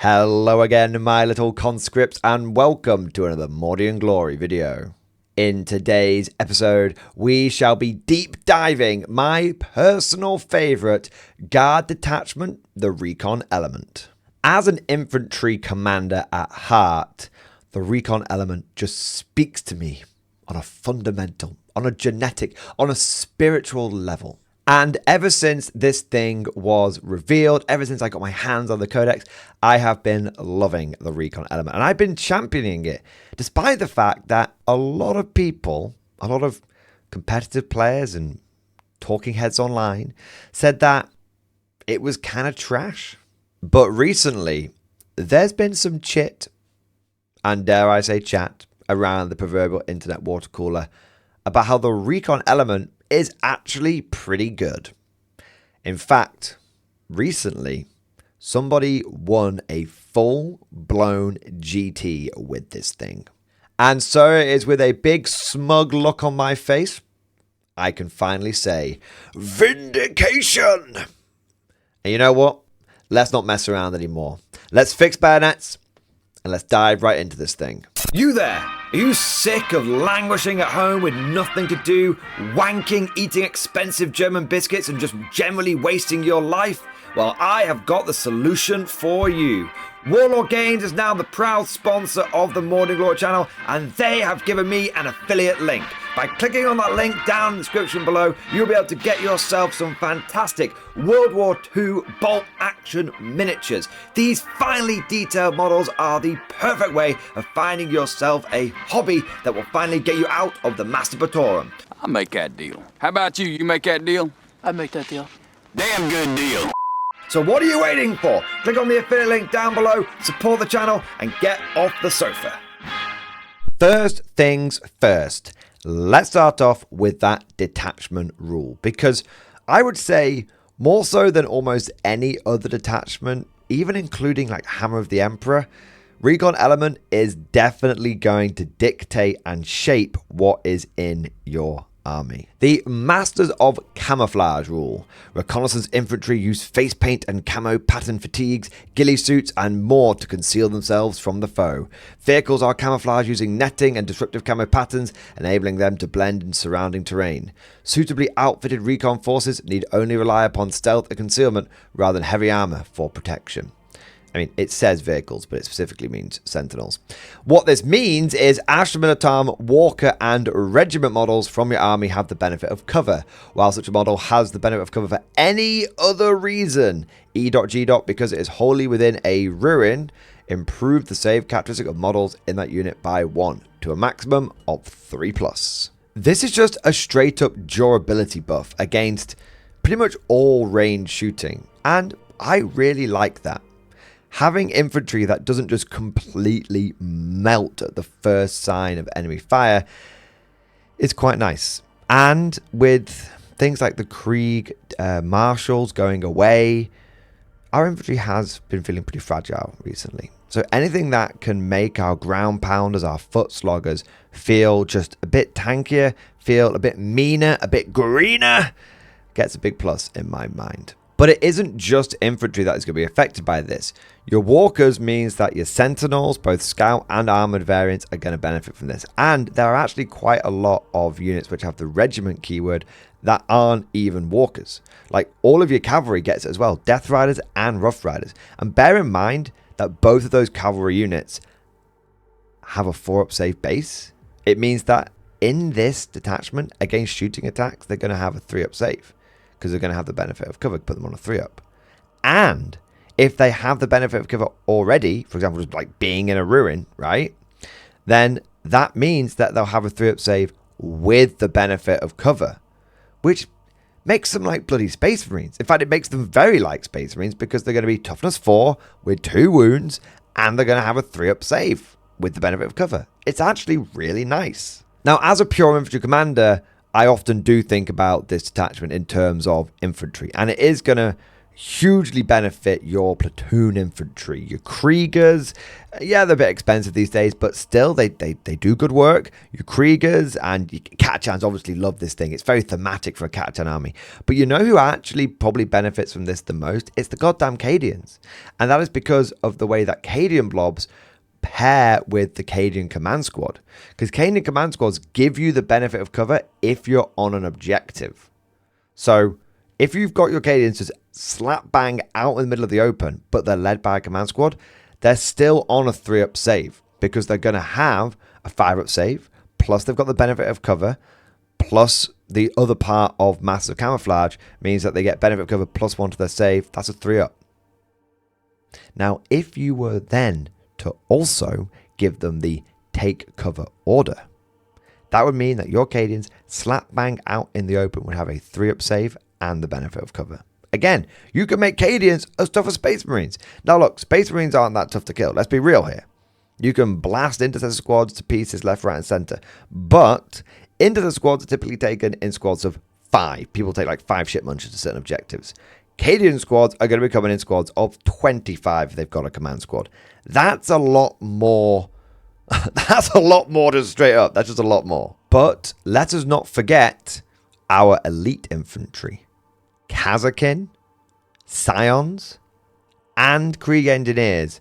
Hello again, my little conscripts, and welcome to another Mordian Glory video. In today's episode, we shall be deep diving my personal favourite guard detachment, the Recon Element. As an infantry commander at heart, the Recon Element just speaks to me on a fundamental, on a genetic, on a spiritual level. And ever since this thing was revealed, ever since I got my hands on the Codex, I have been loving the Recon Element. And I've been championing it, despite the fact that a lot of people, a lot of competitive players and talking heads online said that it was kind of trash. But recently, there's been some chit, and dare I say chat, around the proverbial internet water cooler about how the Recon Element is actually pretty good. In fact, recently, somebody won a full-blown GT with this thing. And so it is with a big smug look on my face, I can finally say, vindication! And you know what? Let's not mess around anymore. Let's fix bayonets, and let's dive right into this thing. You there! Are you sick of languishing at home with nothing to do, wanking, eating expensive German biscuits, and just generally wasting your life? Well, I have got the solution for you. Warlord Games is now the proud sponsor of the Mordian Glory channel, and they have given me an affiliate link. By clicking on that link down in the description below, you'll be able to get yourself some fantastic World War II bolt action miniatures. These finely detailed models are the perfect way of finding yourself a hobby that will finally get you out of the masturbatorum. I'll make that deal. How about you? You make that deal? I make that deal. Damn good deal. So what are you waiting for? Click on the affiliate link down below, support the channel, and get off the sofa. First things first. Let's start off with that detachment rule, because I would say more so than almost any other detachment, even including like Hammer of the Emperor, Recon Element is definitely going to dictate and shape what is in your army. The Masters of Camouflage rule. Reconnaissance infantry use face paint and camo pattern fatigues, ghillie suits, and more to conceal themselves from the foe. Vehicles are camouflaged using netting and disruptive camo patterns, enabling them to blend in surrounding terrain. Suitably outfitted recon forces need only rely upon stealth and concealment rather than heavy armor for protection. I mean, it says vehicles, but it specifically means sentinels. What this means is Astra Militarum, Walker, and Regiment models from your army have the benefit of cover, while such a model has the benefit of cover for any other reason. E.G. because it is wholly within a ruin, improve the save characteristic of models in that unit by 1 to a maximum of 3+. This is just a straight up durability buff against pretty much all range shooting, and I really like that. Having infantry that doesn't just completely melt at the first sign of enemy fire is quite nice. And with things like the Krieg marshals going away, our infantry has been feeling pretty fragile recently. So anything that can make our ground pounders, our foot sloggers, feel just a bit tankier, feel a bit meaner, a bit greener, gets a big plus in my mind. But it isn't just infantry that is going to be affected by this. Your walkers means that your sentinels, both scout and armored variants, are going to benefit from this. And there are actually quite a lot of units which have the regiment keyword that aren't even walkers. Like all of your cavalry gets it as well, Death Riders and Rough Riders. And bear in mind that both of those cavalry units have a 4-up save base. It means that in this detachment, against shooting attacks, they're going to have a 3-up save, because they're going to have the benefit of cover, put them on a 3-up. And if they have the benefit of cover already, for example, just like being in a ruin, right? Then that means that they'll have a 3-up save with the benefit of cover, which makes them like bloody Space Marines. In fact, it makes them very like Space Marines because they're going to be toughness 4 with 2 wounds, and they're going to have a 3-up save with the benefit of cover. It's actually really nice. Now, as a pure infantry commander, I often do think about this detachment in terms of infantry, and it is going to hugely benefit your platoon infantry, your Kriegers. Yeah, they're a bit expensive these days, but still they do good work. Your Kriegers and your Katachans obviously love this thing. It's very thematic for a Katachan army. But you know who actually probably benefits from this the most? It's the goddamn Cadians. And that is because of the way that Cadian blobs pair with the Cadian command squad. Because Cadian command squads give you the benefit of cover if you're on an objective. So if you've got your Cadians just slap bang out in the middle of the open, but they're led by a command squad, they're still on a 3-up save because they're going to have a 5-up save, plus they've got the benefit of cover, plus the other part of massive camouflage means that they get benefit of cover plus 1 to their save. That's a 3-up. Now, if you were then to also give them the take cover order, that would mean that your Cadians slap bang out in the open would have a 3-up save and the benefit of cover. Again, you can make Cadians as tough as Space Marines. Now look, Space Marines aren't that tough to kill. Let's be real here. You can blast intercessor squads to pieces left, right, and center. But intercessor squads are typically taken in squads of 5. People take like 5 ship munchers to certain objectives. Cadian squads are going to be coming in squads of 25 if they've got a command squad. That's a lot more. That's a lot more just straight up. That's just a lot more. But let us not forget our elite infantry. Kazakin, Scions, and Krieg Engineers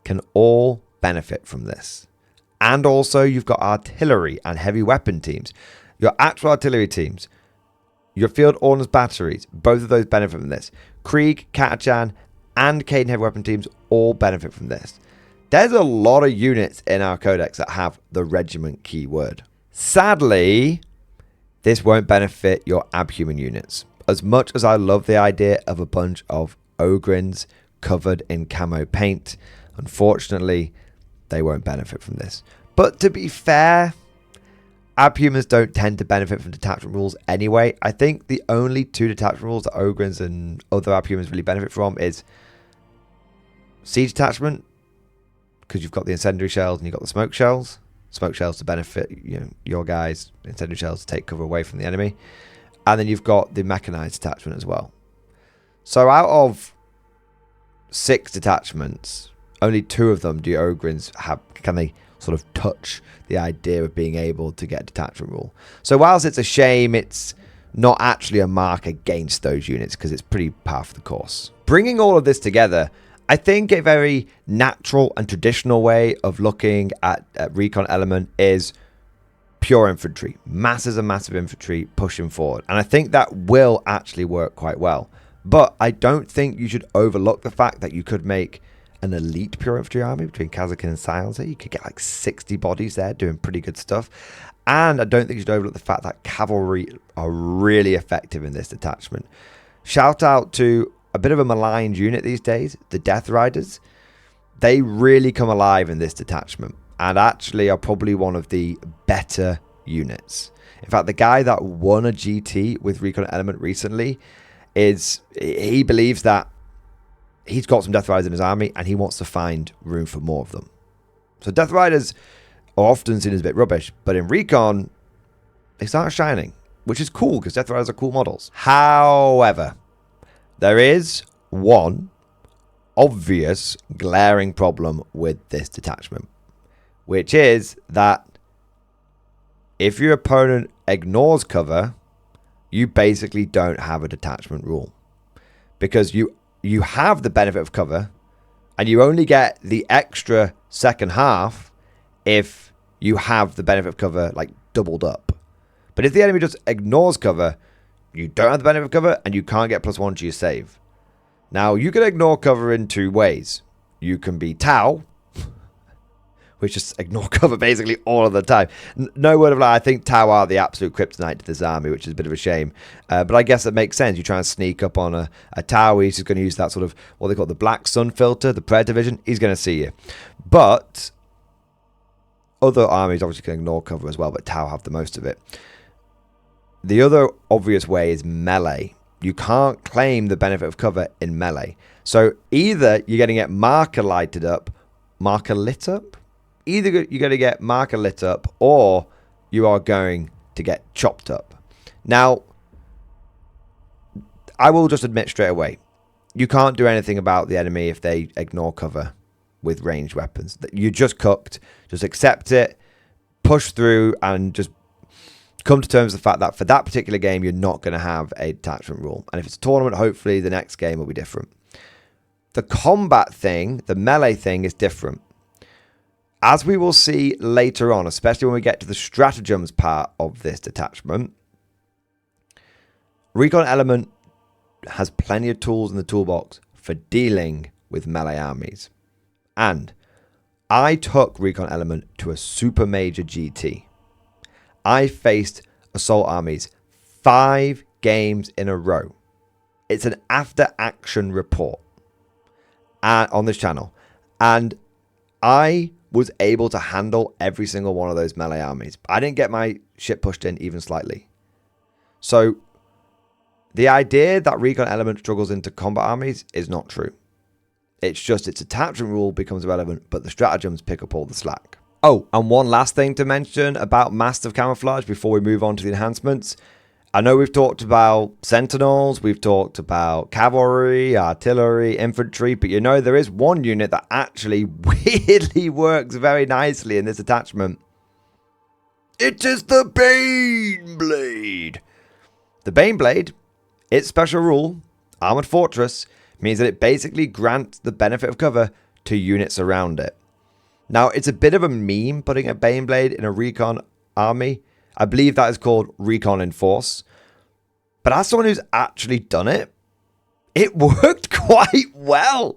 can all benefit from this. And also you've got artillery and heavy weapon teams. Your actual artillery teams, your field ordnance batteries, both of those benefit from this. Krieg, Katachan, and Cadian heavy weapon teams all benefit from this. There's a lot of units in our codex that have the regiment keyword. Sadly, this won't benefit your abhuman units. As much as I love the idea of a bunch of Ogryns covered in camo paint, unfortunately, they won't benefit from this. But to be fair, abhumans don't tend to benefit from detachment rules anyway. I think the only 2 detachment rules that Ogryns and other abhumans really benefit from is siege detachment, because you've got the incendiary shells and you've got the smoke shells. Smoke shells to benefit your guys, incendiary shells to take cover away from the enemy. And then you've got the mechanized detachment as well. So out of 6 detachments, only 2 of them do Ogryns have, can they sort of touch the idea of being able to get a detachment rule. So whilst it's a shame, it's not actually a mark against those units because it's pretty par for the course. Bringing all of this together, I think a very natural and traditional way of looking at Recon element is pure infantry, masses and massive infantry pushing forward. And I think that will actually work quite well. But I don't think you should overlook the fact that you could make an elite pure infantry army between Kazakin and Scions. You could get like 60 bodies there doing pretty good stuff. And I don't think you should overlook the fact that cavalry are really effective in this detachment. Shout out to a bit of a maligned unit these days, the Death Riders. They really come alive in this detachment and actually are probably one of the better units. In fact, the guy that won a GT with Recon Element recently he believes that he's got some Death Riders in his army and he wants to find room for more of them. So Death Riders are often seen as a bit rubbish, but in Recon, they start shining, which is cool because Death Riders are cool models. However, there is one obvious glaring problem with this detachment, which is that if your opponent ignores cover, you basically don't have a detachment rule, because you have the benefit of cover and you only get the extra second half if you have the benefit of cover like doubled up. But if the enemy just ignores cover, you don't have the benefit of cover and you can't get +1 to your save. Now, you can ignore cover in 2 ways. You can be Tau, which just ignore cover basically all of the time. No word of lie, I think Tau are the absolute kryptonite to this army, which is a bit of a shame. But I guess that makes sense. You try and sneak up on a Tau, he's just going to use that sort of, what they call the Black Sun filter, the Predator vision, he's going to see you. But other armies obviously can ignore cover as well, but Tau have the most of it. The other obvious way is melee. You can't claim the benefit of cover in melee. So either you're going to get marker lit up, either you're going to get marker lit up or you are going to get chopped up. Now, I will just admit straight away, you can't do anything about the enemy if they ignore cover with ranged weapons. You're just cooked. Just accept it, push through, and just come to terms with the fact that for that particular game, you're not going to have a detachment rule. And if it's a tournament, hopefully the next game will be different. The combat thing, the melee thing, is different. As we will see later on, especially when we get to the stratagems part of this detachment, Recon Element has plenty of tools in the toolbox for dealing with melee armies. And I took Recon Element to a super major GT. I faced assault armies 5 games in a row. It's an after action report on this channel. And I was able to handle every single one of those melee armies. I didn't get my shit pushed in even slightly. So the idea that Recon Element struggles into combat armies is not true. It's just its attachment rule becomes irrelevant, but the stratagems pick up all the slack. Oh, and one last thing to mention about Master of Camouflage before we move on to the enhancements. I know we've talked about Sentinels, we've talked about Cavalry, Artillery, Infantry, but you know there is one unit that actually weirdly works very nicely in this attachment. It is the Baneblade. The Baneblade, its special rule, Armored Fortress, means that it basically grants the benefit of cover to units around it. Now, it's a bit of a meme putting a Baneblade in a Recon army. I believe that is called Recon Enforce. But as someone who's actually done it, it worked quite well.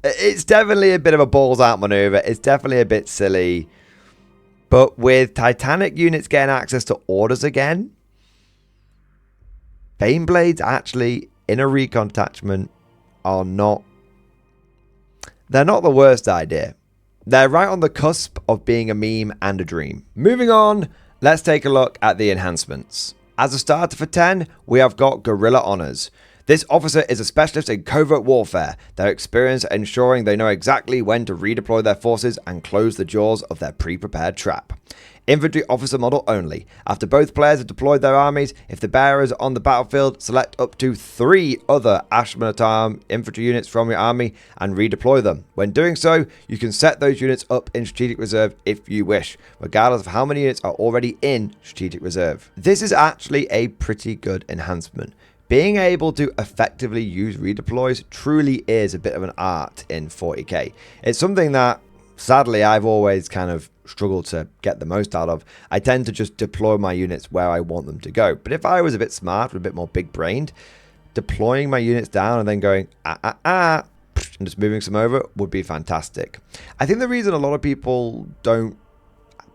It's definitely a bit of a balls out maneuver. It's definitely a bit silly. But with Titanic units getting access to orders again, Baneblades actually in a Recon attachment are not... They're not the worst idea. They're right on the cusp of being a meme and a dream. Moving on, let's take a look at the enhancements. As a starter for 10, we have got Guerrilla Honors. This officer is a specialist in covert warfare. Their experience at ensuring they know exactly when to redeploy their forces and close the jaws of their pre-prepared trap. Infantry officer model only. After both players have deployed their armies, if the bearers are on the battlefield, select up to 3 other Astra Militarum infantry units from your army and redeploy them. When doing so, you can set those units up in Strategic Reserve if you wish, regardless of how many units are already in Strategic Reserve. This is actually a pretty good enhancement. Being able to effectively use redeploys truly is a bit of an art in 40k. It's something that, sadly, I've always kind of struggled to get the most out of. I tend to just deploy my units where I want them to go. But if I was a bit smart, a bit more big-brained, deploying my units down and then going, and just moving some over would be fantastic. I think the reason a lot of people don't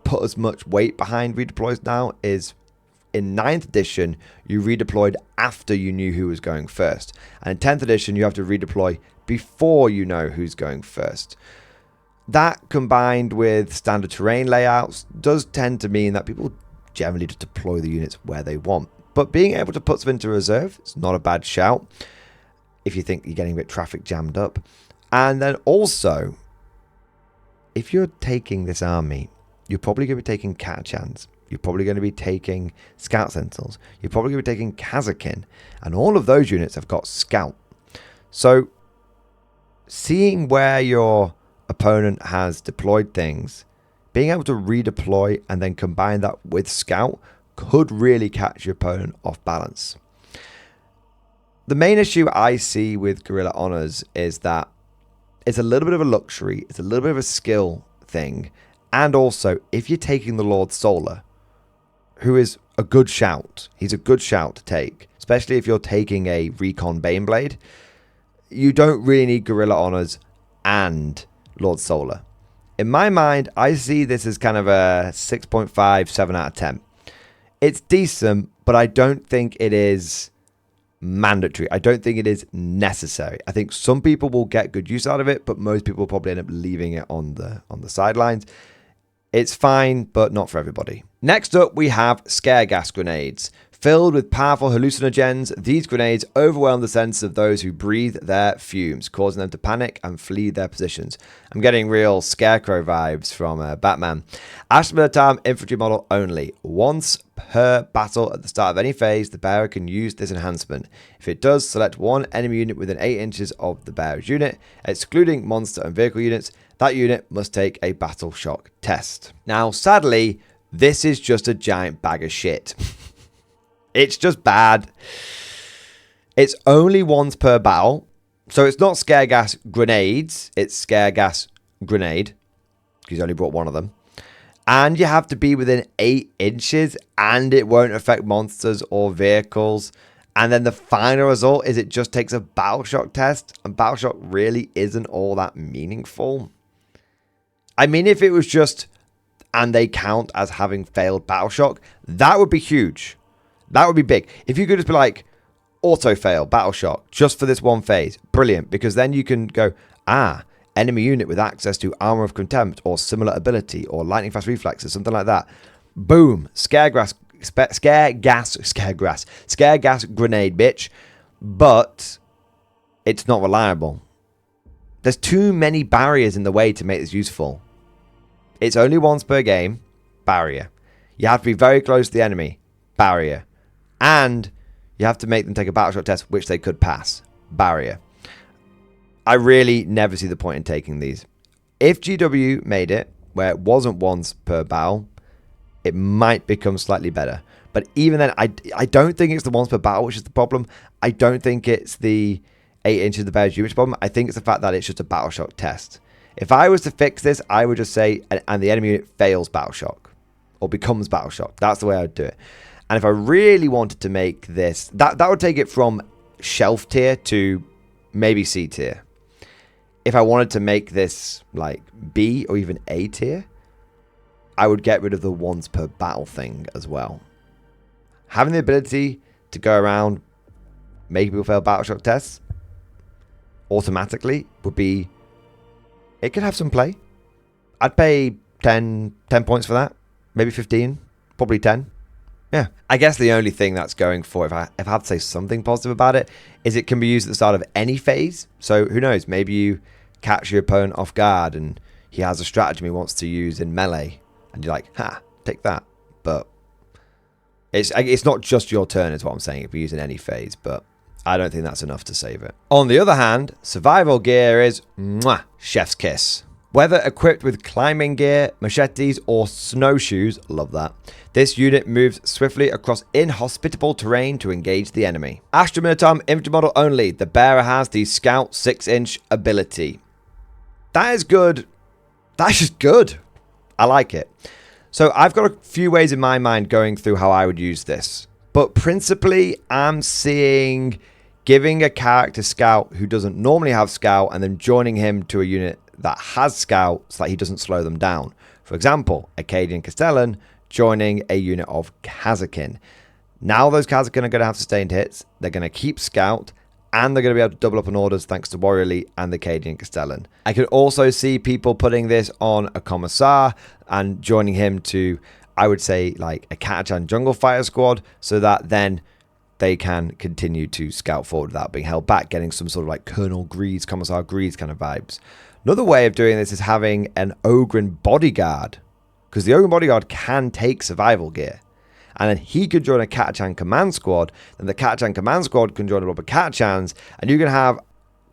put as much weight behind redeploys now is in 9th edition, you redeployed after you knew who was going first. And in 10th edition, you have to redeploy before you know who's going first. That, combined with standard terrain layouts, does tend to mean that people generally just deploy the units where they want. But being able to put them into reserve is not a bad shout if you think you're getting a bit traffic jammed up. And then also, if you're taking this army, you're probably going to be taking Catachans. You're probably going to be taking Scout Sentinels. You're probably going to be taking Kazakin. And all of those units have got Scout. So, seeing where your opponent has deployed things, being able to redeploy and then combine that with Scout could really catch your opponent off balance. The main issue I see with Guerrilla Honors is that it's a little bit of a luxury. It's a little bit of a skill thing. And also, if you're taking the Lord Solar, who is a good shout. He's a good shout to take, especially if you're taking a Recon Baneblade. You don't really need Guerrilla Honors and Lord Solar. In my mind, I see this as kind of a 6.5, 7 out of 10. It's decent, but I don't think it is mandatory. I don't think it is necessary. I think some people will get good use out of it, but most people will probably end up leaving it on the sidelines. It's fine, but not for everybody. Next up, we have Scare Gas Grenades. Filled with powerful hallucinogens, these grenades overwhelm the senses of those who breathe their fumes, causing them to panic and flee their positions. I'm getting real Scarecrow vibes from Batman. Astra Militarum infantry model only. Once per battle at the start of any phase, the bearer can use this enhancement. If it does, select one enemy unit within 8 inches of the bearer's unit, excluding monster and vehicle units. That unit must take a battle shock test. Now, sadly, this is just a giant bag of shit. It's just bad. It's only once per battle. So it's not scare gas grenades. It's scare gas grenade. He's only brought one of them. And you have to be within 8 inches. And it won't affect monsters or vehicles. And then the final result is it just takes a battle shock test. And battle shock really isn't all that meaningful. I mean, if it was just, and they count as having failed battle shock, that would be huge. That would be big. If you could just be like, auto fail, battle shock, just for this one phase. Brilliant. Because then you can go, enemy unit with access to armor of contempt or similar ability or lightning fast reflexes, something like that. Boom. Scare gas grenade, bitch. But it's not reliable. There's too many barriers in the way to make this useful. It's only once per game. Barrier. You have to be very close to the enemy. Barrier. And you have to make them take a battle shock test, which they could pass. Barrier. I really never see the point in taking these. If GW made it where it wasn't once per battle, it might become slightly better. But even then, I don't think it's the once per battle which is the problem. I don't think it's the 8 inches of the bear's unit problem. I think it's the fact that it's just a battle shock test. If I was to fix this, I would just say, and the enemy unit fails battle shock or becomes battle shock. That's the way I would do it. And if I really wanted to make this, that would take it from shelf tier to maybe C tier. If I wanted to make this like B or even A tier, I would get rid of the once per battle thing as well. Having the ability to go around making people fail battle shock tests automatically would be, it could have some play. I'd pay 10 points for that. Maybe 15, probably 10. Yeah, I guess the only thing that's going for, if I had to say something positive about it, is it can be used at the start of any phase. So who knows, maybe you catch your opponent off guard and he has a stratagem he wants to use in melee. And you're like, take that. But it's not just your turn is what I'm saying if you use in any phase. But I don't think that's enough to save it. On the other hand, survival gear is chef's kiss. Whether equipped with climbing gear, machetes, or snowshoes, love that, this unit moves swiftly across inhospitable terrain to engage the enemy. Astra Militarum infantry model only. The bearer has the Scout 6-inch ability. That is good. That's just good. I like it. So I've got a few ways in my mind going through how I would use this. But principally, I'm seeing giving a character Scout who doesn't normally have Scout and then joining him to a unit that has Scout so that he doesn't slow them down. For example, Acadian Castellan joining a unit of Kazakin. Now those Kazakin are going to have sustained hits. They're going to keep Scout and they're going to be able to double up on orders thanks to Warrior Elite and the Acadian Castellan. I could also see people putting this on a Commissar and joining him to, I would say, like a Catachan Jungle Fighter squad so that then they can continue to scout forward without being held back, getting some sort of like Colonel Greaves, Commissar Greaves kind of vibes. Another way of doing this is having an Ogren Bodyguard, because the Ogren Bodyguard can take survival gear. And then he could join a Catachan Command Squad, then the Catachan Command Squad can join a lot of Catachans, and you can have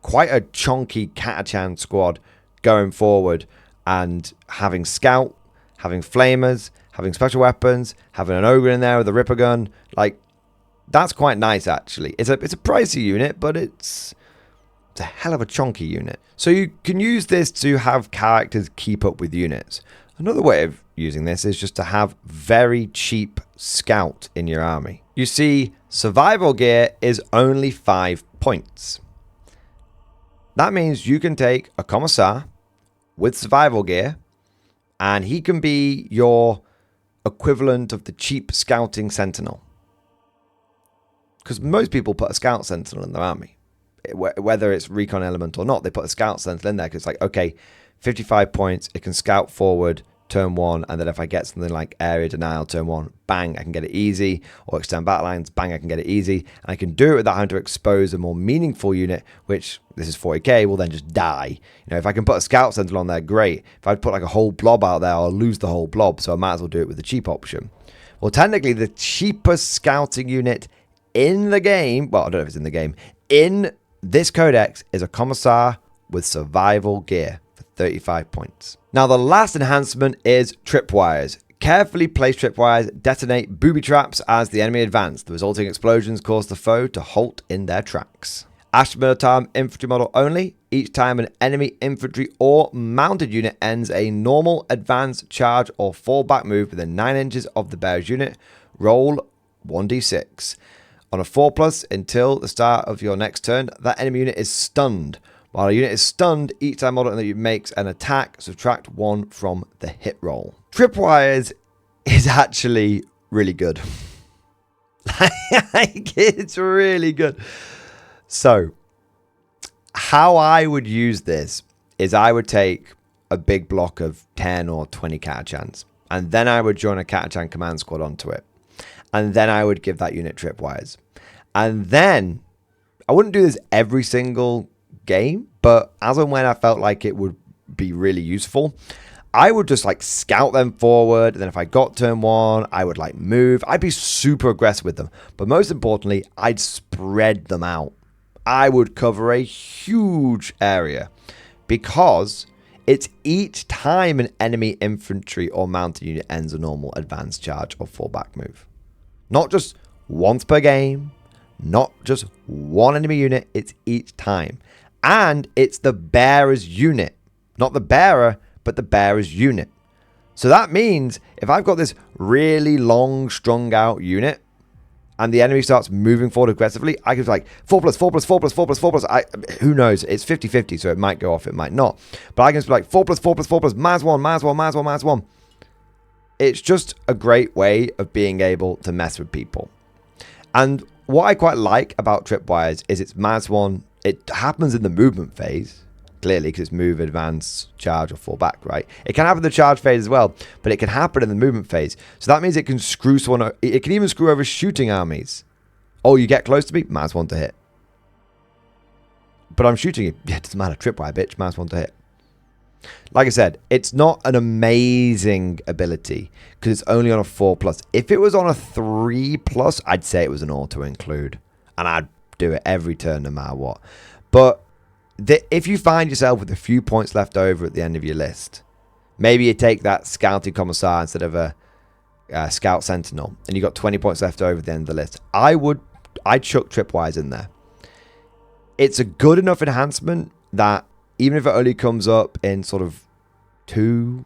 quite a chunky Catachan squad going forward and having Scout, having Flamers, having special weapons, having an Ogre in there with a Ripper gun. Like, that's quite nice, actually. It's a pricey unit, but it's a hell of a chunky unit. So you can use this to have characters keep up with units. Another way of using this is just to have very cheap Scout in your army. You see, survival gear is only 5 points. That means you can take a Commissar with survival gear, and he can be your equivalent of the cheap Scouting Sentinel. Because most people put a Scout Sentinel in their army. Whether it's Recon element or not, they put a Scout Sentinel in there because it's like, okay, 55 points, it can scout forward turn 1, and then if I get something like area denial turn 1, bang, I can get it easy, or extend battle lines, bang, I can get it easy, and I can do it without having to expose a more meaningful unit, which, this is 40k, will then just die. If I can put a scout sentinel on there, great. If I put like a whole blob out there, I'll lose the whole blob, so I might as well do it with the cheap option. Well, technically, the cheapest scouting unit in the game, well, I don't know if it's in the game, in this codex is a commissar with survival gear for 35 points. Now, the last enhancement is tripwires. Carefully placed tripwires detonate booby traps as the enemy advance. The resulting explosions cause the foe to halt in their tracks. Astra Militarum infantry model only. Each time an enemy infantry or mounted unit ends a normal, advance, charge, or fallback move within 9 inches of the bearer's unit, roll 1d6. On a 4+ until the start of your next turn, that enemy unit is stunned. While a unit is stunned, each time model that makes an attack, subtract 1 from the hit roll. Tripwires is actually really good. It's really good. So, how I would use this is I would take a big block of 10 or 20 Catachans, and then I would join a Catachan command squad onto it. And then I would give that unit tripwires. And then, I wouldn't do this every single game, but as and when I felt like it would be really useful, I would just like scout them forward, and then if I got turn 1, I would like move. I'd be super aggressive with them, but most importantly, I'd spread them out. I would cover a huge area because it's each time an enemy infantry or mounted unit ends a normal, advance, charge, or fallback move. Not just once per game, not just one enemy unit, it's each time. And it's the bearer's unit. Not the bearer, but the bearer's unit. So that means if I've got this really long, strung out unit, and the enemy starts moving forward aggressively, I can be like 4+, 4+, 4+, 4+, 4+. Who knows? It's 50-50, so it might go off, it might not. But I can just be like 4+, 4+, 4+, -1, -1, -1, -1. It's just a great way of being able to mess with people. And what I quite like about tripwires is it's -1. It happens in the movement phase, clearly, because it's move, advance, charge, or fall back, right? It can happen in the charge phase as well, but it can happen in the movement phase. So that means it can screw someone. It can even screw over shooting armies. Oh, you get close to me? -1 to hit. But I'm shooting you. Yeah, it doesn't matter. Tripwire, bitch. -1 to hit. Like I said, it's not an amazing ability because it's only on a 4+. If it was on a 3+, I'd say it was an auto include, and I'd do it every turn no matter what. But if you find yourself with a few points left over at the end of your list, maybe you take that scouting commissar instead of a scout sentinel, and you got 20 points left over at the end of the list, I'd chuck tripwires in there. It's a good enough enhancement that even if it only comes up in sort of 2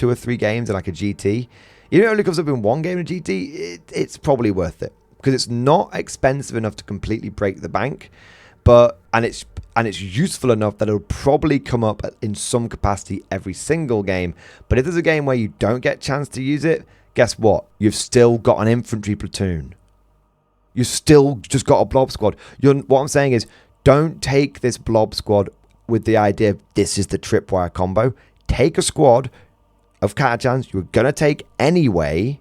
or 3 games in like a GT, even if it only comes up in 1 game in a GT, it's probably worth it. Because it's not expensive enough to completely break the bank, and it's useful enough that it'll probably come up in some capacity every single game. But if there's a game where you don't get a chance to use it, guess what? You've still got an infantry platoon. You've still just got a blob squad. What I'm saying is, don't take this blob squad with the idea of this is the tripwire combo. Take a squad of Catachans you're going to take anyway,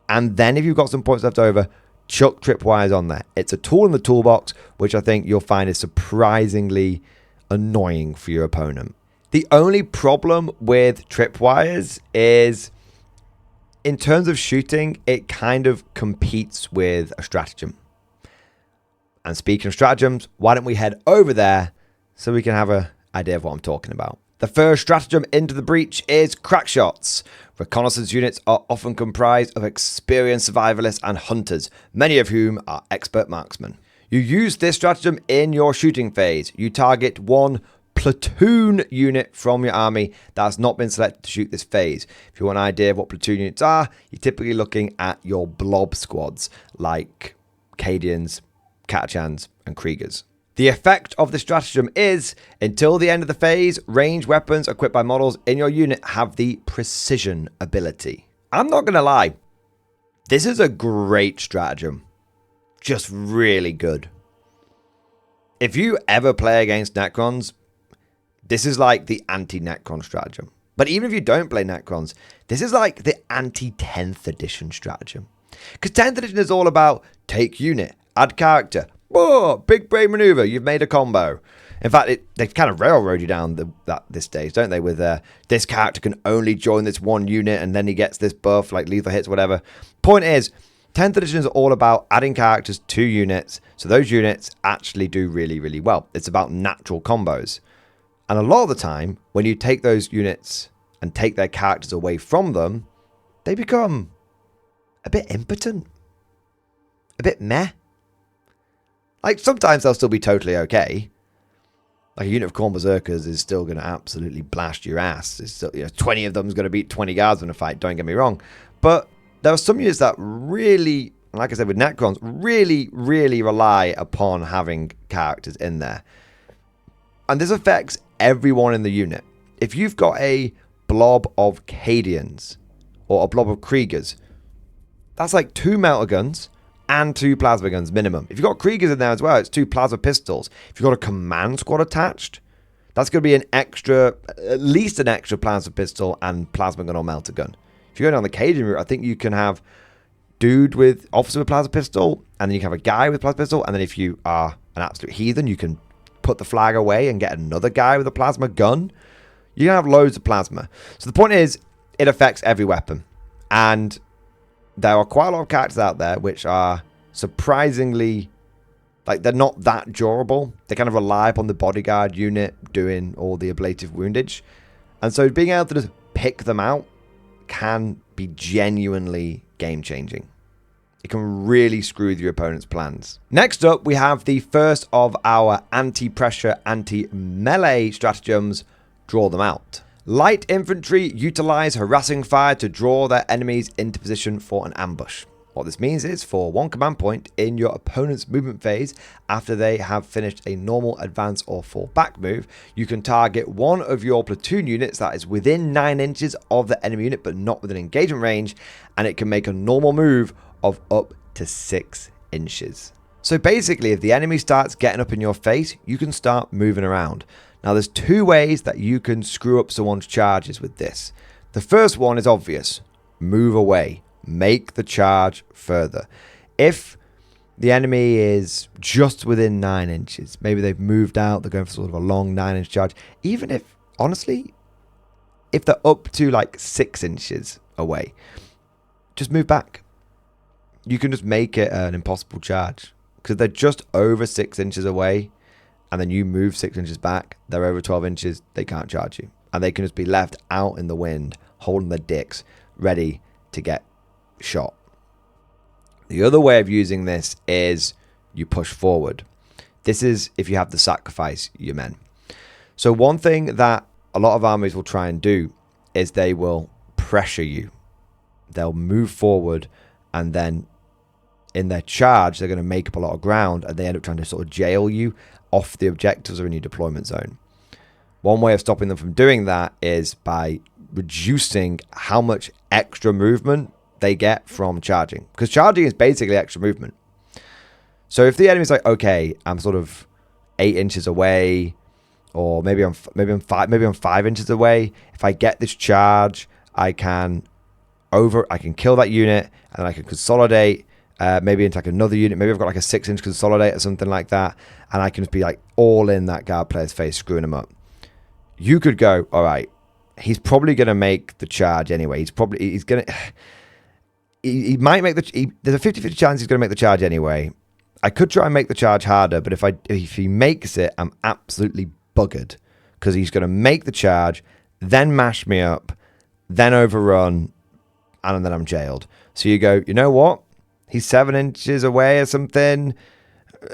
and then if you've got some points left over, chuck tripwires on there. It's a tool in the toolbox, which I think you'll find is surprisingly annoying for your opponent. The only problem with tripwires is, in terms of shooting, it kind of competes with a stratagem. And speaking of stratagems, why don't we head over there so we can have an idea of what I'm talking about. The first stratagem into the breach is crack shots. Reconnaissance units are often comprised of experienced survivalists and hunters, many of whom are expert marksmen. You use this stratagem in your shooting phase. You target 1 platoon unit from your army that has not been selected to shoot this phase. If you want an idea of what platoon units are, you're typically looking at your blob squads like Cadians, Catachans, and Kriegers. The effect of the stratagem is, until the end of the phase, ranged weapons equipped by models in your unit have the precision ability. I'm not going to lie, this is a great stratagem. Just really good. If you ever play against Necrons, this is like the anti-Necron stratagem. But even if you don't play Necrons, this is like the anti-10th edition stratagem. Because 10th edition is all about take unit, add character, big brain maneuver, you've made a combo. In fact, they kind of railroad you down this stage, don't they? With this character can only join this one unit and then he gets this buff, like lethal hits, whatever. Point is, 10th edition is all about adding characters to units, so those units actually do really, really well. It's about natural combos. And a lot of the time, when you take those units and take their characters away from them, they become a bit impotent. A bit meh. Like, sometimes they'll still be totally okay. Like, a unit of Khorne Berserkers is still going to absolutely blast your ass. It's still, 20 of them is going to beat 20 guards in a fight, don't get me wrong. But there are some units that really, like I said with Necrons, really, really rely upon having characters in there. And this affects everyone in the unit. If you've got a blob of Cadians or a blob of Kriegers, that's like 2 melter guns and 2 plasma guns minimum. If you've got Kriegers in there as well, it's 2 plasma pistols. If you've got a command squad attached, that's going to be at least an extra plasma pistol and plasma gun or melter gun. If you're going down the Cadian route, I think you can have officer with plasma pistol, and then you can have a guy with plasma pistol, and then if you are an absolute heathen, you can put the flag away and get another guy with a plasma gun. You're going to have loads of plasma. So the point is, it affects every weapon. And there are quite a lot of characters out there which are surprisingly, like, they're not that durable. They kind of rely upon the bodyguard unit doing all the ablative woundage. And so being able to just pick them out can be genuinely game-changing. It can really screw with your opponent's plans. Next up, we have the first of our anti-pressure, anti-melee stratagems, draw them out. Light infantry utilize harassing fire to draw their enemies into position for an ambush. What this means is, for one command point in your opponent's movement phase, after they have finished a normal advance or fall back move, you can target one of your platoon units that is within 9 inches of the enemy unit but not within engagement range, and it can make a normal move of up to 6 inches. So basically, if the enemy starts getting up in your face, you can start moving around. Now, there's 2 ways that you can screw up someone's charges with this. The first one is obvious. Move away. Make the charge further. If the enemy is just within 9 inches, maybe they've moved out, they're going for sort of a long 9-inch charge. Even if, honestly, if they're up to like 6 inches away, just move back. You can just make it an impossible charge. Because they're just over 6 inches away, and then you move 6 inches back, they're over 12 inches, they can't charge you. And they can just be left out in the wind, holding their dicks, ready to get shot. The other way of using this is you push forward. This is if you have to sacrifice your men. So one thing that a lot of armies will try and do is they will pressure you. They'll move forward, and then in their charge, they're going to make up a lot of ground, and they end up trying to sort of jail you off the objectives or in your deployment zone. One way of stopping them from doing that is by reducing how much extra movement they get from charging, because charging is basically extra movement. So if the enemy's like, okay, I'm sort of 8 inches away, or maybe I'm 5 inches away. If I get this charge, I can kill that unit, and then I can consolidate maybe into like another unit. Maybe I've got like a 6-inch consolidate or something like that, and I can just be like all in that guard player's face, screwing him up. You could go, all right, he's probably going to make the charge anyway. He might make there's a 50-50 chance he's going to make the charge anyway. I could try and make the charge harder, but if he makes it, I'm absolutely buggered, because he's going to make the charge, then mash me up, then overrun, and then I'm jailed. So you go, you know what? He's 7 inches away or something.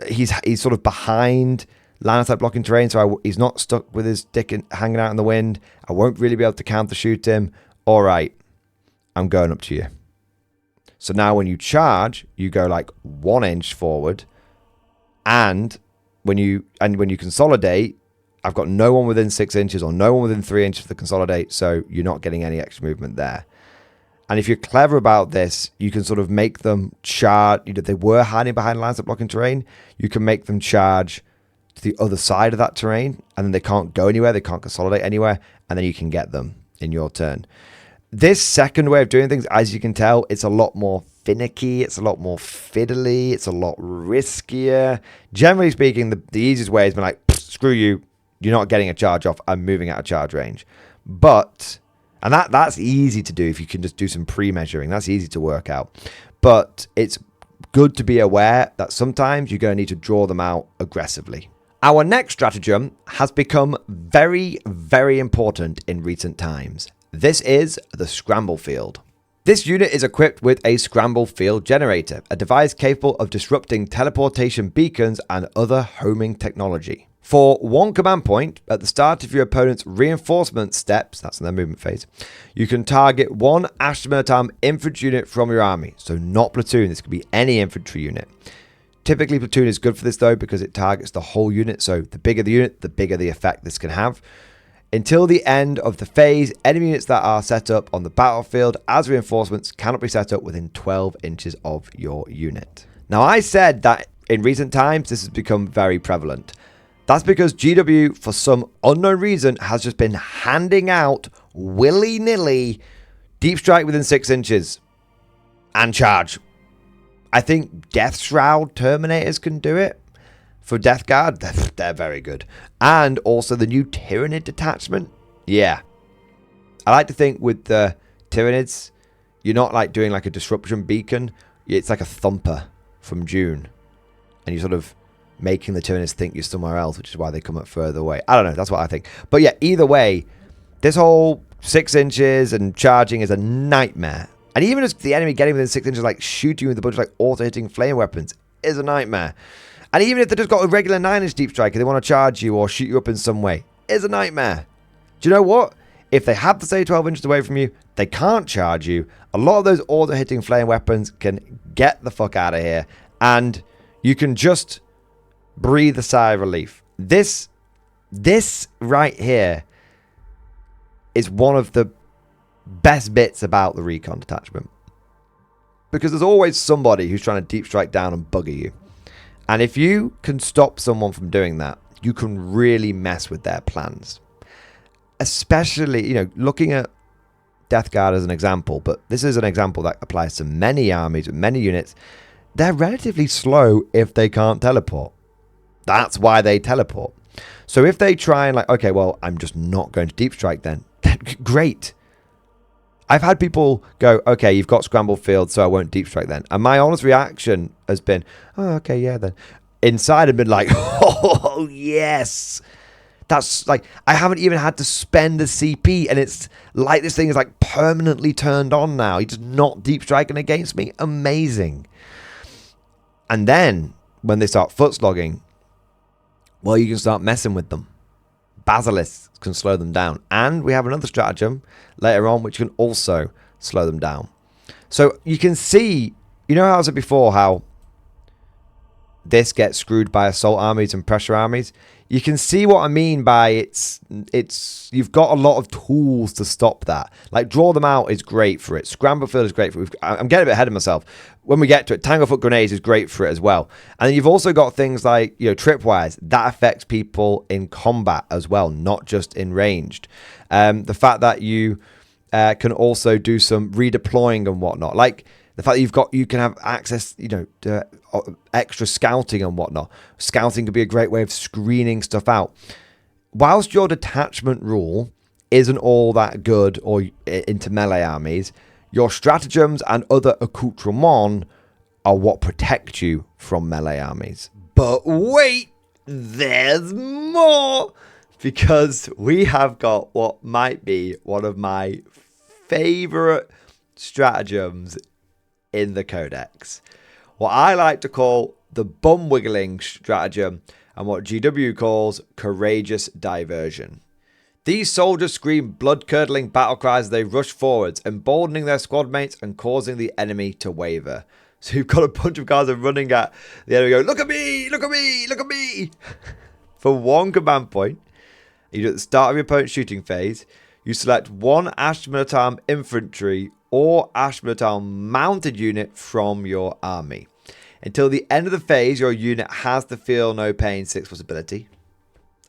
He's sort of behind line of sight blocking terrain, so he's not stuck with his dick hanging out in the wind. I won't really be able to counter shoot him. All right, I'm going up to you. So now when you charge, you go like 1 inch forward, and when you consolidate, I've got no one within 6 inches or no one within 3 inches to consolidate, so you're not getting any extra movement there. And if you're clever about this, you can sort of make them charge. If they were hiding behind lines of blocking terrain, you can make them charge to the other side of that terrain, and then they can't go anywhere, they can't consolidate anywhere, and then you can get them. in your turn. This second way of doing things, as you can tell, it's a lot more finicky, it's a lot more fiddly, it's a lot riskier. Generally speaking, the easiest way has been like, screw you, you're not getting a charge off, I'm moving out of charge range. But, and that's easy to do if you can just do some pre-measuring, that's easy to work out. But it's good to be aware that sometimes you're going to need to draw them out aggressively. Our next stratagem has become very, very important in recent times. This is the Scramble Field. This unit is equipped with a Scramble Field Generator, a device capable of disrupting teleportation beacons and other homing technology. For 1 command point, at the start of your opponent's reinforcement steps, that's in their movement phase, you can target 1 Astra Militarum infantry unit from your army. So not platoon, this could be any infantry unit. Typically platoon is good for this though because it targets the whole unit, so the bigger the unit, the bigger the effect this can have. Until the end of the phase, enemy units that are set up on the battlefield as reinforcements cannot be set up within 12 inches of your unit. Now, I said that in recent times this has become very prevalent. That's because GW, for some unknown reason, has just been handing out willy-nilly deep strike within 6 inches and charge. I think Death Shroud Terminators can do it. For Death Guard, they're very good. And also the new Tyrannid Detachment. Yeah. I like to think with the Tyrannids, you're not like doing like a disruption beacon. It's like a thumper from June. And you're sort of making the Tyrannids think you're somewhere else, which is why they come up further away. I don't know. That's what I think. But yeah, either way, this whole 6 inches and charging is a nightmare. And even as the enemy getting within 6 inches, like shooting you with a bunch of like auto-hitting flame weapons, is a nightmare. And even if they just got a regular 9-inch deep strike and they want to charge you or shoot you up in some way, is a nightmare. Do you know what? If they have to stay 12 inches away from you, they can't charge you. A lot of those auto-hitting flame weapons can get the fuck out of here. And you can just breathe a sigh of relief. This right here is one of the best bits about the Recon detachment. Because there's always somebody who's trying to deep strike down and bugger you. And if you can stop someone from doing that, you can really mess with their plans. Especially, you know, looking at Death Guard as an example, but this is an example that applies to many armies and many units. They're relatively slow if they can't teleport. That's why they teleport. So if they try and like, okay, well, I'm just not going to deep strike then great. I've had people go, okay, you've got Scramble Field, so I won't deep strike then. And my honest reaction has been, oh, okay, yeah, then. Inside I've been like, oh, yes. That's like, I haven't even had to spend a CP, and it's like this thing is like permanently turned on now. He's just not deep striking against me. Amazing. And then when they start foot slogging, well, you can start messing with them. Basilisks can slow them down. And we have another stratagem later on which can also slow them down. So you can see, you know how I said before how this gets screwed by assault armies and pressure armies? You can see what I mean by it's you've got a lot of tools to stop that. Like draw them out is great for it. Scramble Field is great for it. I'm getting a bit ahead of myself. When we get to it, Tanglefoot grenades is great for it as well. And then you've also got things like, you know, tripwires. That affects people in combat as well, not just in ranged. The fact that you can also do some redeploying and whatnot. Like the fact that you can have access, you know, to extra scouting and whatnot. Scouting could be a great way of screening stuff out. Whilst your detachment rule isn't all that good or into melee armies, your stratagems and other accoutrements are what protect you from melee armies. But wait, there's more! Because we have got what might be one of my favourite stratagems in the Codex. What I like to call the bum wiggling stratagem and what GW calls courageous diversion. These soldiers scream blood-curdling battle cries as they rush forwards, emboldening their squad mates and causing the enemy to waver. So you've got a bunch of guys running at the enemy going, look at me, look at me, look at me. For 1 command point, you do at the start of your opponent's shooting phase, you select 1 Astra Militarum infantry or Astra Militarum mounted unit from your army. Until the end of the phase, your unit has the feel no pain 6+ ability.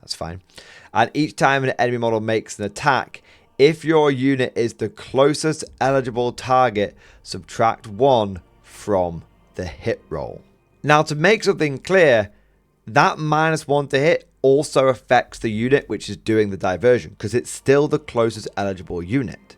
That's fine. And each time an enemy model makes an attack, If your unit is the closest eligible target, subtract 1 from the hit roll. Now, to make something clear, that -1 to hit also affects the unit which is doing the diversion, because it's still the closest eligible unit.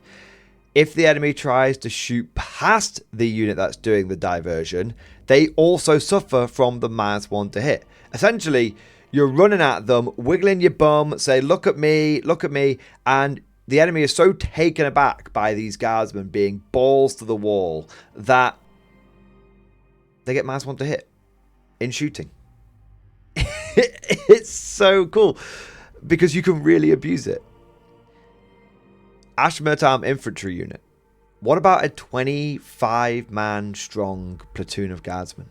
If the enemy tries to shoot past the unit that's doing the diversion, they also suffer from the -1 to hit. Essentially, you're running at them, wiggling your bum, say, look at me, and the enemy is so taken aback by these guardsmen being balls to the wall that they get -1 to hit in shooting. It's so cool because you can really abuse it. Astra Militarum infantry unit. What about a 25-man strong platoon of guardsmen?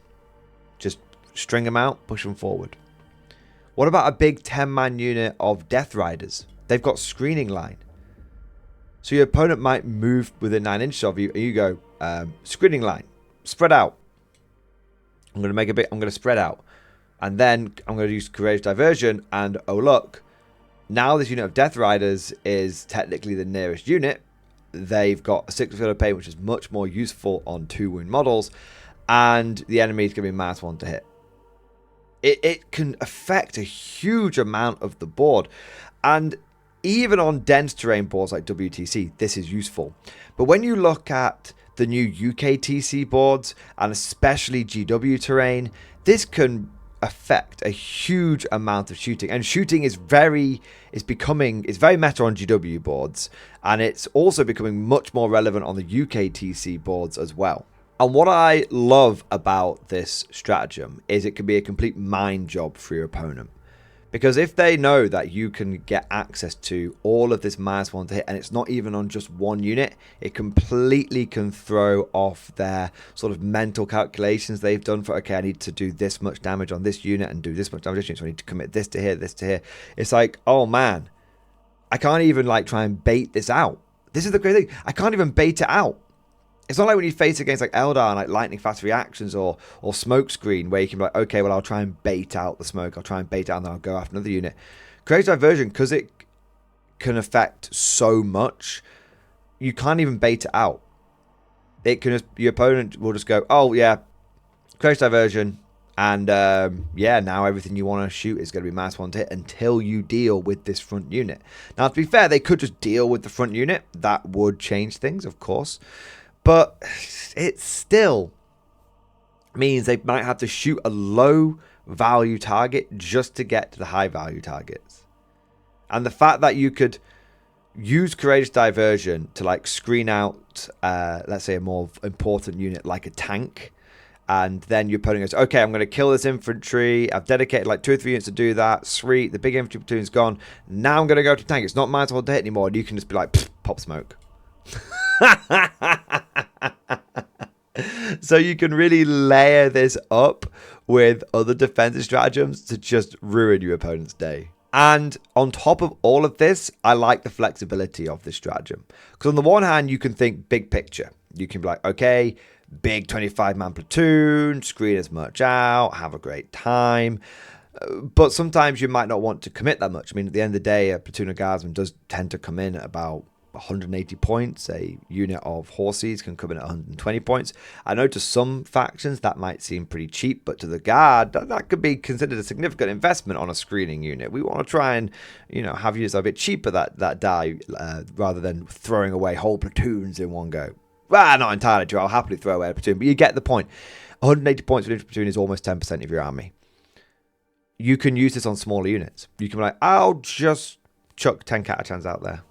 Just string them out, push them forward. What about a big 10-man unit of Death Riders? They've got screening line. So your opponent might move within 9 inches of you, and you go, screening line, spread out. I'm going to spread out. And then I'm going to use Courageous Diversion, and oh look, now this unit of Death Riders is technically the nearest unit. They've got a 6 field of pain, which is much more useful on 2 wound models, and the enemy is going to be -1 to hit. It can affect a huge amount of the board, and even on dense terrain boards like WTC, this is useful. But when you look at the new UKTC boards, and especially GW terrain, this can affect a huge amount of shooting, and shooting is very meta on GW boards, and it's also becoming much more relevant on the UKTC boards as well. And what I love about this stratagem is it can be a complete mind job for your opponent, because if they know that you can get access to all of this -1 to hit, and it's not even on just one unit, it completely can throw off their sort of mental calculations they've done for, okay, I need to do this much damage on this unit and do this much damage on this unit, so I need to commit this to here, this to here. It's like, oh man, I can't even like try and bait this out. This is the great thing. I can't even bait it out. It's not like when you face against like Eldar and like lightning fast reactions or smoke screen, where you can be like, okay, well, I'll try and bait out the smoke, I'll try and bait it out, and then I'll go after another unit. Courageous Diversion, because it can affect so much, you can't even bait it out. It can just, your opponent will just go, oh yeah, Courageous Diversion, and yeah, now everything you want to shoot is going to be -1 to hit until you deal with this front unit. Now, to be fair, they could just deal with the front unit. That would change things, of course. But it still means they might have to shoot a low value target just to get to the high value targets. And the fact that you could use Courageous Diversion to like screen out, let's say, a more important unit like a tank, and then your opponent goes, okay, I'm going to kill this infantry. I've dedicated like 2 or 3 units to do that. Sweet, the big infantry platoon's gone. Now I'm going to go to tank. It's not -1 to hit anymore. And you can just be like, pop smoke. So you can really layer this up with other defensive stratagems to just ruin your opponent's day. And on top of all of this, I like the flexibility of this stratagem. Because on the one hand, you can think big picture. You can be like, okay, big 25-man platoon, screen as much out, have a great time. But sometimes you might not want to commit that much. I mean, at the end of the day, a platoon of guardsmen does tend to come in at about 180 points. A unit of horses can come in at 120 points. I know to some factions that might seem pretty cheap, but to the guard, that could be considered a significant investment on a screening unit. We want to try and, have units a bit cheaper that die rather than throwing away whole platoons in one go. Well, not entirely true. I'll happily throw away a platoon, but you get the point. 180 points for an infantry platoon is almost 10% of your army. You can use this on smaller units. You can be like, I'll just chuck 10 Catachans out there.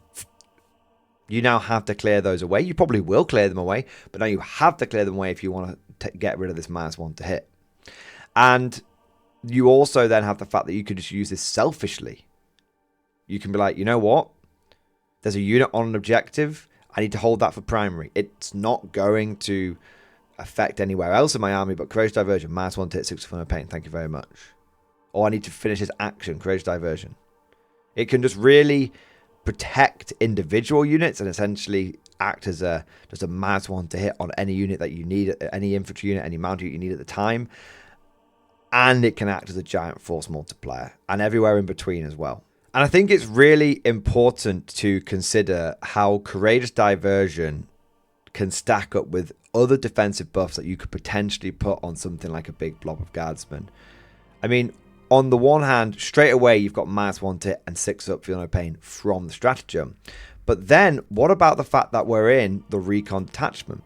You now have to clear those away. You probably will clear them away, but now you have to clear them away if you want to get rid of this -1 to hit. And you also then have the fact that you could just use this selfishly. You can be like, you know what? There's a unit on an objective. I need to hold that for primary. It's not going to affect anywhere else in my army, but Courageous Diversion, -1 to hit, 6 of pain. Thank you very much. Or I need to finish this action, Courageous Diversion. It can just really protect individual units and essentially act as just a -1 to hit on any unit that you need, any infantry unit, any mounted unit you need at the time. And it can act as a giant force multiplier and everywhere in between as well. And I think it's really important to consider how Courageous Diversion can stack up with other defensive buffs that you could potentially put on something like a big blob of guardsmen. I mean, on the one hand, straight away you've got -1 to hit and 6 up, feel no pain from the stratagem. But then, what about the fact that we're in the Recon Detachment?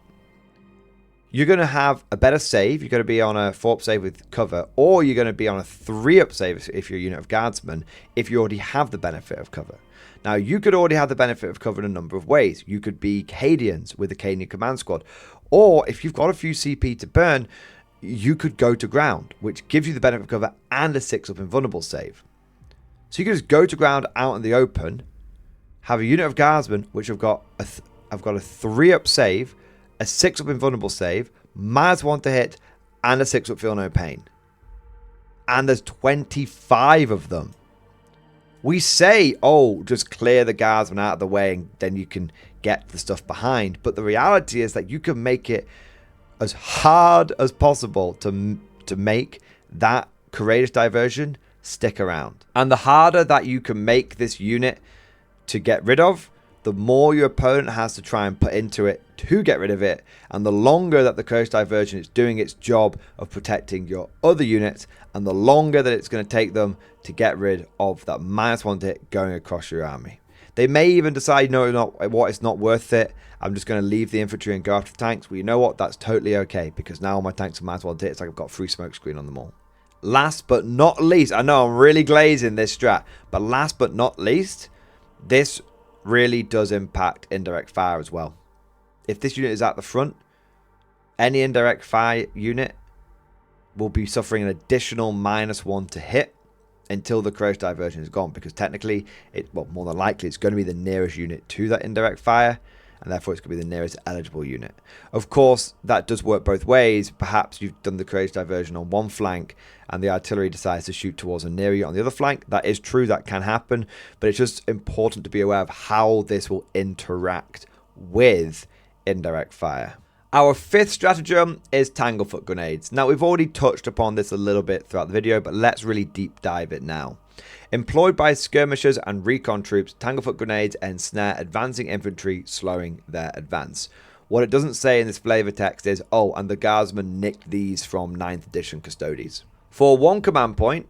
You're going to have a better save. You're going to be on a 4-up save with cover, or you're going to be on a 3-up save if you're a unit of guardsmen, if you already have the benefit of cover. Now, you could already have the benefit of cover in a number of ways. You could be Cadians with the Cadian Command Squad, or if you've got a few CP to burn, you could go to ground, which gives you the benefit of cover and a 6-up invulnerable save. So you can just go to ground out in the open, have a unit of guardsmen, which I've got a 3-up save, a 6-up invulnerable save, -1 to hit, and a 6-up feel no pain. And there's 25 of them. We say, oh, just clear the guardsmen out of the way and then you can get the stuff behind. But the reality is that you can make it as hard as possible to make that Courageous Diversion stick around. And the harder that you can make this unit to get rid of, the more your opponent has to try and put into it to get rid of it, and the longer that the Courageous Diversion is doing its job of protecting your other units, and the longer that it's going to take them to get rid of that -1 to hit going across your army. They may even decide, no, it's not worth it. I'm just going to leave the infantry and go after the tanks. Well, you know what? That's totally okay, because now my tanks are -1 to hit. It's like I've got free smoke screen on them all. Last but not least, I know I'm really glazing this strat, but last but not least, this really does impact indirect fire as well. If this unit is at the front, any indirect fire unit will be suffering an additional -1 to hit until the Courageous Diversion is gone, because technically, more than likely, it's going to be the nearest unit to that indirect fire, and therefore it's going to be the nearest eligible unit. Of course, that does work both ways. Perhaps you've done the Courageous Diversion on one flank and the artillery decides to shoot towards a near unit on the other flank. That is true, that can happen, but it's just important to be aware of how this will interact with indirect fire. Our 5th stratagem is Tanglefoot Grenades. Now, we've already touched upon this a little bit throughout the video, but let's really deep dive it now. Employed by skirmishers and recon troops, Tanglefoot Grenades ensnare advancing infantry, slowing their advance. What it doesn't say in this flavor text is, oh, and the guardsmen nicked these from 9th edition Custodies. For 1 command point,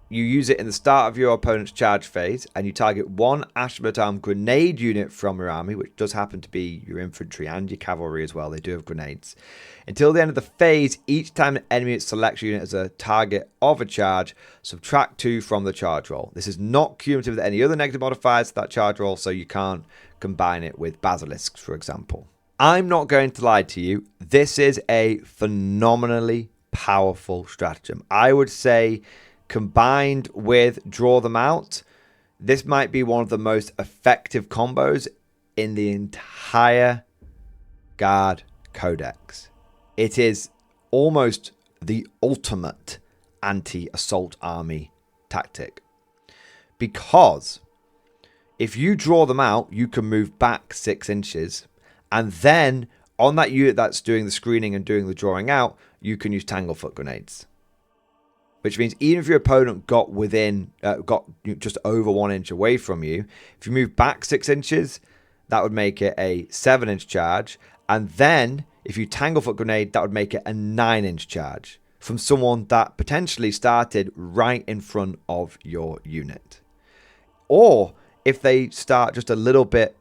you use it in the start of your opponent's charge phase, and you target 1 Astra Militarum grenade unit from your army, which does happen to be your infantry and your cavalry as well. They do have grenades. Until the end of the phase, each time an enemy selects your unit as a target of a charge, subtract 2 from the charge roll. This is not cumulative with any other negative modifiers to that charge roll, so you can't combine it with basilisks, for example. I'm not going to lie to you. This is a phenomenally powerful stratagem. I would say, combined with Draw Them Out, this might be one of the most effective combos in the entire Guard Codex. It is almost the ultimate anti-assault army tactic. Because if you draw them out, you can move back 6 inches. And then on that unit that's doing the screening and doing the drawing out, you can use Tanglefoot Grenades. Which means even if your opponent got just over 1 inch away from you, if you move back 6 inches, that would make it a 7-inch charge. And then if you Tanglefoot Grenade, that would make it a 9-inch charge from someone that potentially started right in front of your unit. Or if they start just a little bit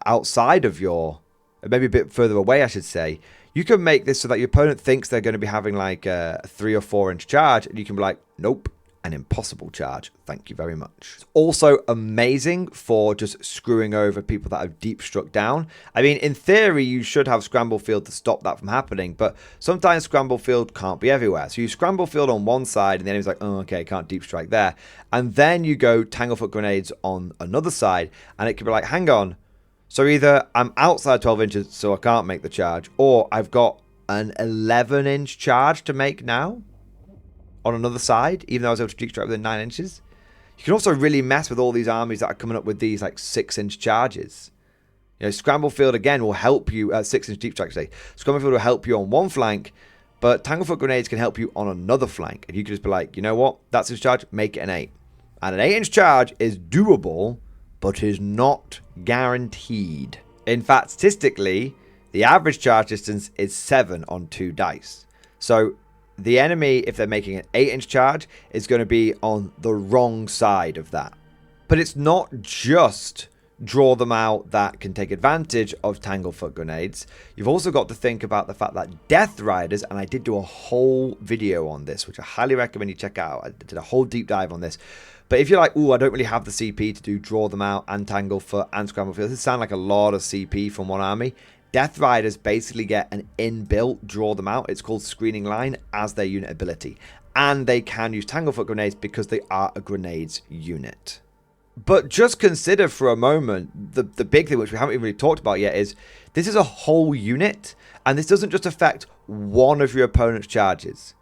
outside of your, maybe a bit further away, I should say, you can make this so that your opponent thinks they're going to be having like a 3 or 4 inch charge, and you can be like, nope, an impossible charge. Thank you very much. It's also amazing for just screwing over people that have deep struck down. I mean, in theory, you should have scramble field to stop that from happening, but sometimes scramble field can't be everywhere. So you scramble field on one side, and the enemy's like, oh, okay, can't deep strike there. And then you go Tanglefoot Grenades on another side, and it could be like, hang on. So either I'm outside 12 inches, so I can't make the charge, or I've got an 11-inch charge to make now on another side, even though I was able to deep strike within 9 inches. You can also really mess with all these armies that are coming up with these like 6-inch charges. You know, Scramble Field again will help you, 6-inch deep strike today. Scramble Field will help you on one flank, but Tanglefoot Grenades can help you on another flank. And you can just be like, you know what, that's his charge, make it an 8. And an 8-inch charge is doable, but is not guaranteed. In fact, statistically, the average charge distance is 7 on 2 dice. So the enemy, if they're making an 8-inch charge, is going to be on the wrong side of that. But it's not just draw them out that can take advantage of Tanglefoot grenades. You've also got to think about the fact that Death Riders, and I did do a whole video on this, which I highly recommend you check out. I did a whole deep dive on this. But if you're like, ooh, I don't really have the CP to do draw them out and Tanglefoot and Scramble Field, this sounds like a lot of CP from one army. Death Riders basically get an inbuilt draw them out. It's called Screening Line as their unit ability. And they can use Tanglefoot grenades because they are a grenades unit. But just consider for a moment, the big thing which we haven't even really talked about yet is this is a whole unit. And this doesn't just affect one of your opponent's charges.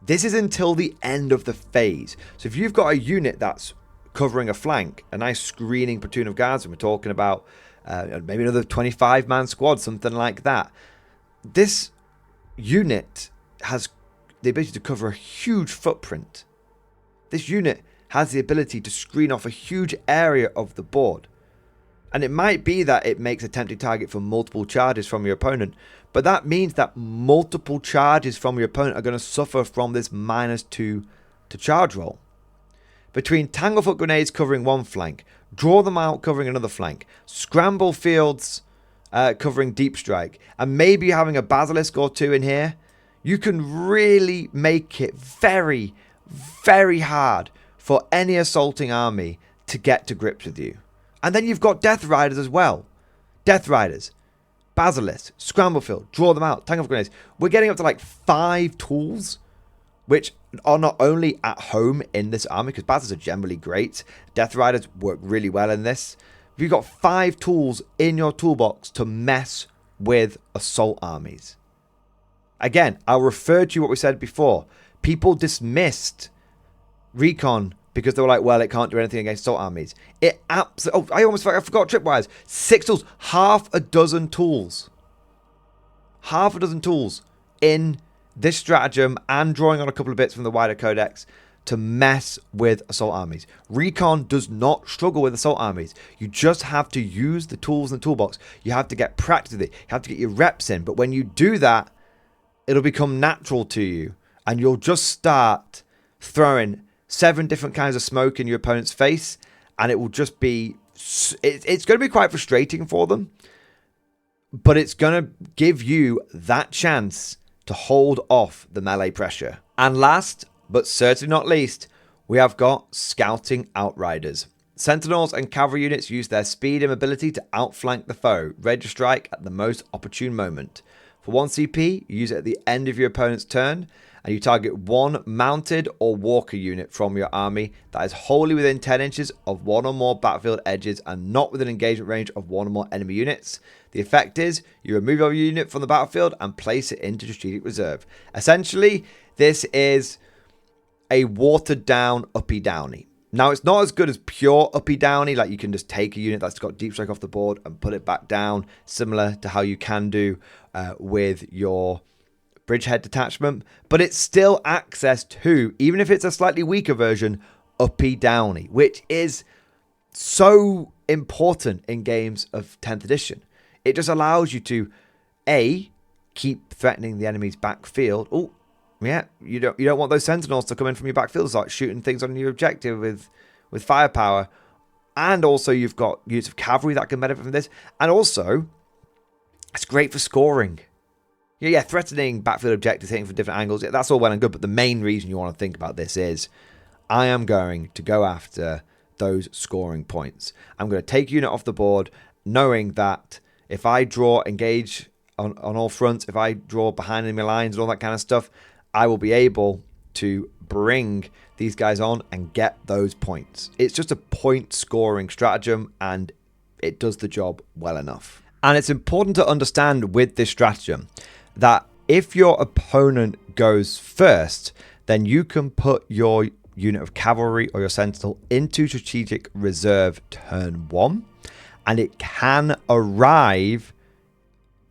This is until the end of the phase. So if you've got a unit that's covering a flank, a nice screening platoon of guards, and we're talking about maybe another 25-man squad, something like that. This unit has the ability to cover a huge footprint. This unit has the ability to screen off a huge area of the board. And it might be that it makes a tempting target for multiple charges from your opponent, but that means that multiple charges from your opponent are going to suffer from this -2 to charge roll. Between Tanglefoot grenades covering one flank, draw them out covering another flank, scramble fields covering deep strike, and maybe having a basilisk or two in here, you can really make it very, very hard for any assaulting army to get to grips with you. And then you've got Death Riders as well. Death Riders, Basilisk, Scramble Field, draw them out, Tanglefoot grenades. We're getting up to like 5 tools, which are not only at home in this army, because Basilisks are generally great. Death Riders work really well in this. You've got 5 tools in your toolbox to mess with assault armies. Again, I'll refer to what we said before. People dismissed Recon because they were like, well, it can't do anything against assault armies. It absolutely... Oh, I forgot tripwires. 6 tools. Half a dozen tools. Half a dozen tools in this stratagem and drawing on a couple of bits from the wider codex to mess with assault armies. Recon does not struggle with assault armies. You just have to use the tools in the toolbox. You have to get practice with it. You have to get your reps in. But when you do that, it'll become natural to you. And you'll just start throwing 7 different kinds of smoke in your opponent's face, and it will just be... It's going to be quite frustrating for them, but it's going to give you that chance to hold off the melee pressure. And last, but certainly not least, we have got Scouting Outriders. Sentinels and cavalry units use their speed and mobility to outflank the foe, ready to strike at the most opportune moment. For 1 CP, you use it at the end of your opponent's turn, and you target 1 mounted or walker unit from your army that is wholly within 10 inches of 1 or more battlefield edges and not within engagement range of 1 or more enemy units. The effect is you remove your unit from the battlefield and place it into strategic reserve. Essentially, this is a watered down uppy downy. Now, it's not as good as pure uppy downy, like you can just take a unit that's got deep strike off the board and put it back down, similar to how you can do with your Bridgehead detachment, but it's still access to, even if it's a slightly weaker version, uppy downy, which is so important in games of 10th edition. It just allows you to A, keep threatening the enemy's backfield. Oh, yeah, you don't want those sentinels to come in from your backfield and start shooting things on your objective with firepower. And also you've got units of cavalry that can benefit from this. And also, it's great for scoring. Yeah, threatening backfield objectives, hitting from different angles, that's all well and good, but the main reason you want to think about this is I am going to go after those scoring points. I'm going to take a unit off the board, knowing that if I draw engage on all fronts, if I draw behind enemy lines and all that kind of stuff, I will be able to bring these guys on and get those points. It's just a point scoring stratagem, and it does the job well enough. And it's important to understand with this stratagem that if your opponent goes first, then you can put your unit of cavalry or your sentinel into strategic reserve turn 1, and it can arrive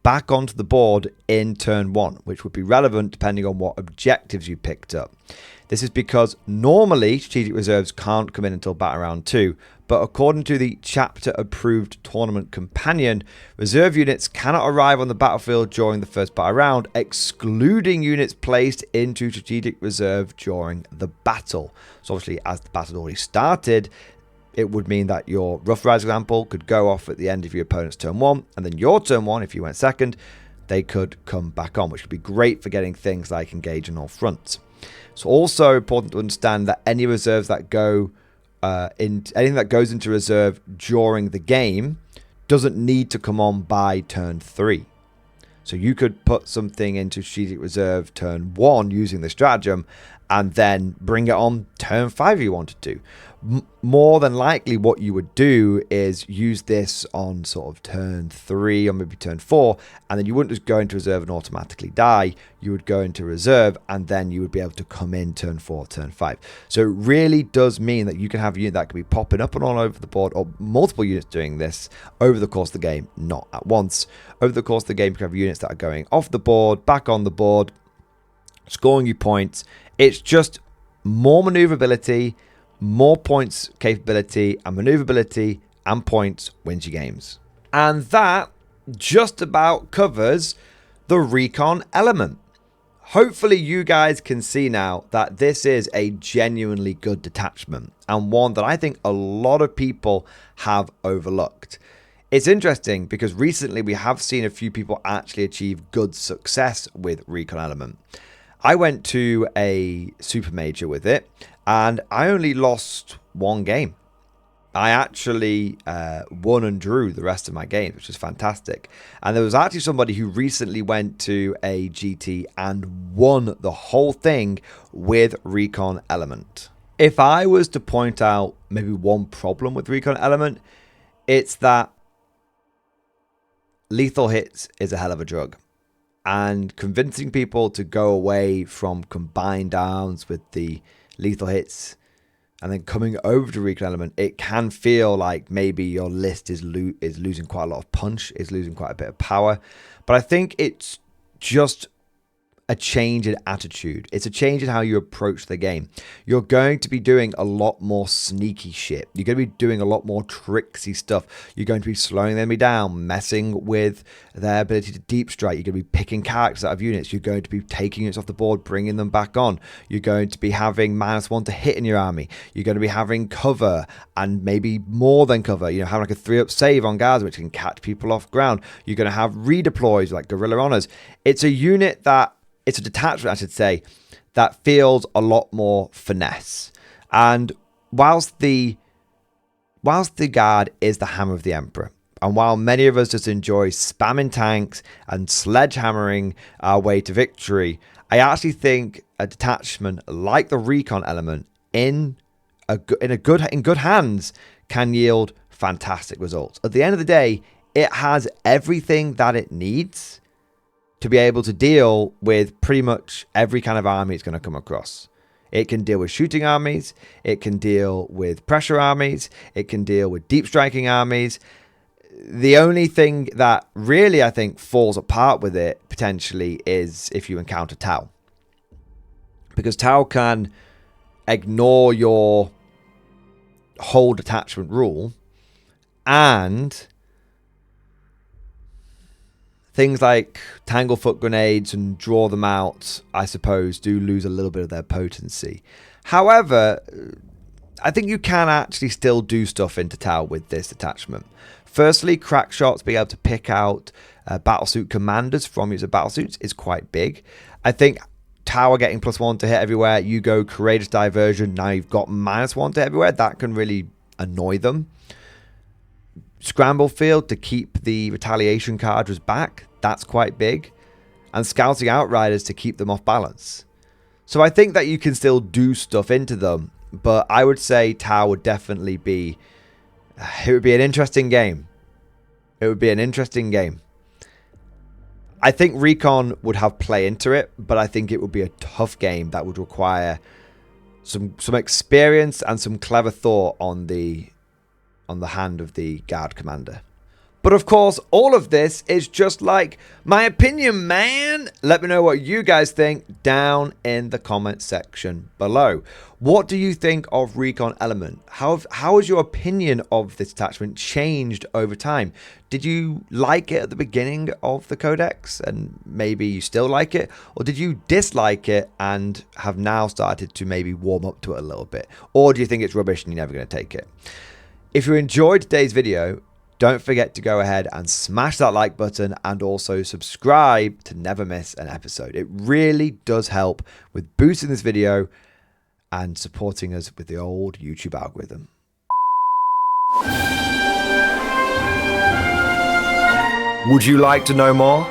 back onto the board in turn 1, which would be relevant depending on what objectives you picked up. This is because normally strategic reserves can't come in until battle round 2, but according to the chapter approved tournament companion, reserve units cannot arrive on the battlefield during the first battle round, excluding units placed into strategic reserve during the battle. So obviously, as the battle already started, it would mean that your Rough Riders example could go off at the end of your opponent's turn 1, and then your turn 1, if you went second, they could come back on, which would be great for getting things like engage on all fronts. It's also important to understand that any reserves that go anything that goes into reserve during the game doesn't need to come on by turn 3. So you could put something into strategic reserve turn 1 using the stratagem, and then bring it on turn 5 if you wanted to. More than likely what you would do is use this on sort of turn 3 or maybe turn 4, and then you wouldn't just go into reserve and automatically die. You would go into reserve, and then you would be able to come in turn 4, turn 5. So it really does mean that you can have a unit that can be popping up and all over the board, or multiple units doing this over the course of the game, not at once. Over the course of the game, you can have units that are going off the board, back on the board, scoring you points. It's just more maneuverability, more points capability, and maneuverability and points wins you games. And that just about covers the Recon element. Hopefully you guys can see now that this is a genuinely good detachment, and one that I think a lot of people have overlooked. It's interesting because recently we have seen a few people actually achieve good success with Recon element. I went to a super major with it, and I only lost 1 game. I actually won and drew the rest of my games, which is fantastic. And there was actually somebody who recently went to a GT and won the whole thing with Recon element. If I was to point out maybe one problem with Recon element, it's that lethal hits is a hell of a drug. And convincing people to go away from combined arms with the lethal hits and then coming over to Recon element, it can feel like maybe your list is losing quite a lot of punch, is losing quite a bit of power. But I think it's just a change in attitude. It's a change in how you approach the game. You're going to be doing a lot more sneaky shit. You're going to be doing a lot more tricksy stuff. You're going to be slowing the enemy down, messing with their ability to deep strike. You're going to be picking characters out of units. You're going to be taking units off the board, bringing them back on. You're going to be having -1 to hit in your army. You're going to be having cover, and maybe more than cover. You know, having like a 3-up save on guards, which can catch people off ground. You're going to have redeploys like Guerrilla Honors. It's a unit that, it's a detachment, I should say, that feels a lot more finesse. And whilst the guard is the hammer of the emperor, and while many of us just enjoy spamming tanks and sledgehammering our way to victory, I actually think a detachment like the Recon element in good hands can yield fantastic results. At the end of the day, it has everything that it needs to be able to deal with pretty much every kind of army it's going to come across. It can deal with shooting armies, it can deal with pressure armies, it can deal with deep striking armies. The only thing that really, I think, falls apart with it, potentially, is if you encounter Tau. Because Tau can ignore your whole detachment rule, and things like Tanglefoot grenades and draw them out, I suppose, do lose a little bit of their potency. However, I think you can actually still do stuff into Tau with this detachment. Firstly, crack shots, being able to pick out battlesuit commanders from user battlesuits is quite big. I think Tower getting +1 to hit everywhere. You go Courageous Diversion, now you've got -1 to hit everywhere. That can really annoy them. Scramble Field to keep the retaliation cartridge back. That's quite big. And Scouting Outriders to keep them off balance. So I think that you can still do stuff into them. But I would say Tau would definitely be... It would be an interesting game. It would be an interesting game. I think Recon would have play into it, but I think it would be a tough game that would require some experience and some clever thought on the hand of the guard commander. But of course, all of this is just like my opinion, man. Let me know what you guys think down in the comment section below. What do you think of Recon Element? How has your opinion of this attachment changed over time? Did you like it at the beginning of the codex and maybe you still like it? Or did you dislike it and have now started to maybe warm up to it a little bit? Or do you think it's rubbish and you're never going to take it? If you enjoyed today's video, don't forget to go ahead and smash that like button and also subscribe to never miss an episode. It really does help with boosting this video and supporting us with the old YouTube algorithm. Would you like to know more?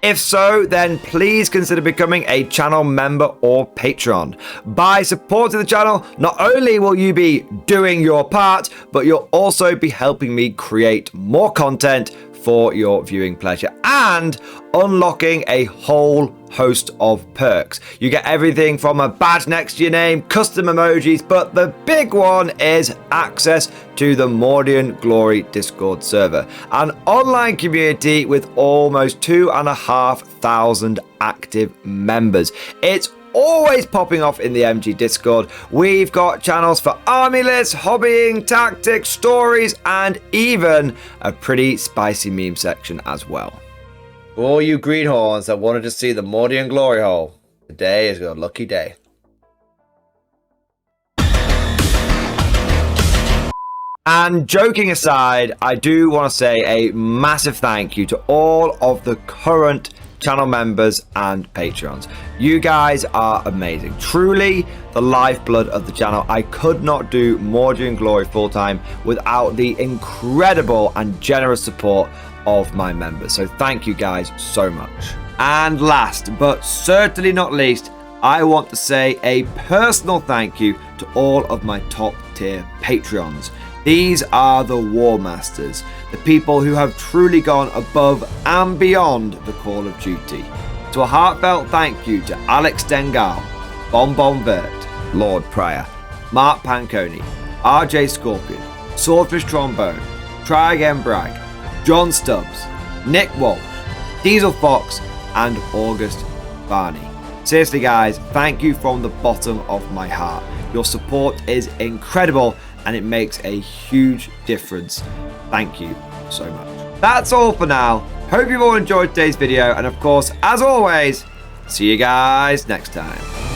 If so, then please consider becoming a channel member or patron. By supporting the channel, not only will you be doing your part, but you'll also be helping me create more content for your viewing pleasure and unlocking a whole host of perks. You get everything from a badge next to your name, custom emojis, but the big one is access to the Mordian Glory Discord server, an online community with almost 2,500 active members. It's always popping off in the MG Discord. We've got channels for army lists, hobbying, tactics, stories, and even a pretty spicy meme section as well. For all you greenhorns that wanted to see the Mordian glory hole, today is your lucky day. And joking aside, I do want to say a massive thank you to all of the current channel members and patrons. You guys are amazing, truly the lifeblood of the channel. I could not do Mordian Glory full-time without the incredible and generous support of my members, so thank you guys so much. And last but certainly not least, I want to say a personal thank you to all of my top tier Patreons. These are the War Masters, the people who have truly gone above and beyond the call of duty. So a heartfelt thank you to Alex Dengal, Bon Vert, Lord Pryor, Mark Panconi, RJ Scorpion, Swordfish Trombone, Try Again Bragg, John Stubbs, Nick Walsh, Diesel Fox, and August Barney. Seriously guys, thank you from the bottom of my heart. Your support is incredible and it makes a huge difference. Thank you so much. That's all for now. Hope you've all enjoyed today's video, and of course, as always, see you guys next time.